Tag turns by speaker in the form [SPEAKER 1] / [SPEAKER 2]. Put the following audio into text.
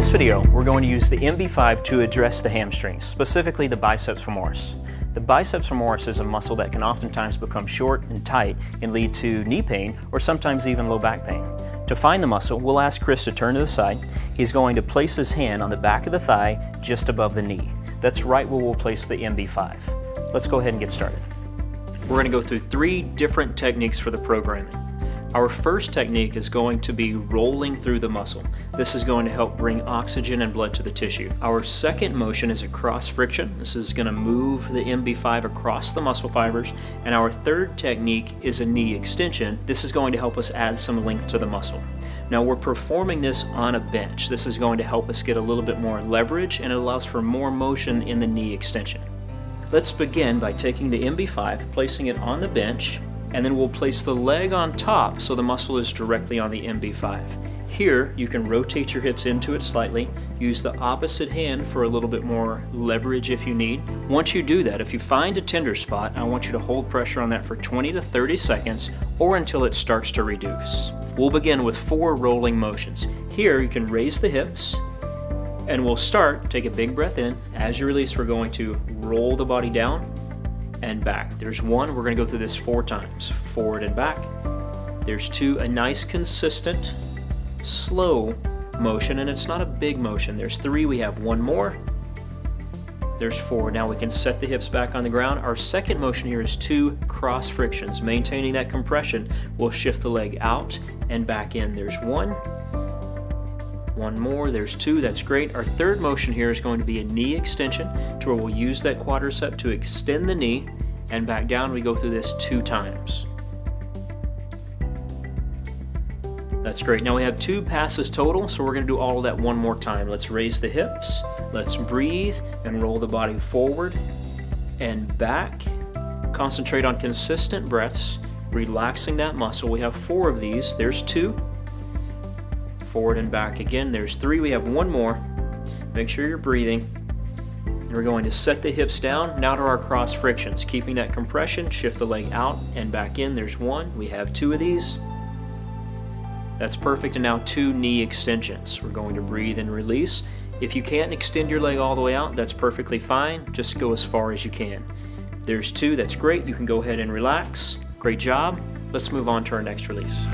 [SPEAKER 1] this video, we're going to use the MB5 to address the hamstrings, specifically the biceps femoris. The biceps femoris is a muscle that can oftentimes become short and tight and lead to knee pain or sometimes even low back pain. To find the muscle, we'll ask Chris to turn to the side. He's going to place his hand on the back of the thigh just above the knee. That's right where we'll place the MB5. Let's go ahead and get started. We're going to go through 3 different techniques for the programming. Our first technique is going to be rolling through the muscle. This is going to help bring oxygen and blood to the tissue. Our second motion is a cross friction. This is going to move the MB5 across the muscle fibers. And our third technique is a knee extension. This is going to help us add some length to the muscle. Now we're performing this on a bench. This is going to help us get a little bit more leverage, and it allows for more motion in the knee extension. Let's begin by taking the MB5, placing it on the bench, and then we'll place the leg on top so the muscle is directly on the MB5. Here, you can rotate your hips into it slightly, use the opposite hand for a little bit more leverage if you need. Once you do that, if you find a tender spot, I want you to hold pressure on that for 20 to 30 seconds or until it starts to reduce. We'll begin with 4 rolling motions. Here, you can raise the hips, and we'll start, take a big breath in. As you release, we're going to roll the body down and back. There's 1, we're going to go through this 4 times. Forward and back. There's 2, a nice consistent slow motion, and it's not a big motion. There's 3, we have 1 more. There's 4. Now we can set the hips back on the ground. Our second motion here is 2 cross frictions. Maintaining that compression, we'll shift the leg out and back in. There's 1. 1 more, there's 2, that's great. Our third motion here is going to be a knee extension, to where we'll use that quadricep to extend the knee, and back down. We go through this 2 times. That's great. Now we have 2 passes total, so we're going to do all of that 1 more time. Let's raise the hips, let's breathe, and roll the body forward and back. Concentrate on consistent breaths, relaxing that muscle. We have 4 of these. There's 2. Forward and back again. There's 3. We have 1 more. Make sure you're breathing. And we're going to set the hips down. Now to our cross frictions. Keeping that compression, shift the leg out and back in. There's 1. We have 2 of these. That's perfect. And now 2 knee extensions. We're going to breathe and release. If you can't extend your leg all the way out, that's perfectly fine. Just go as far as you can. There's 2. That's great. You can go ahead and relax. Great job. Let's move on to our next release.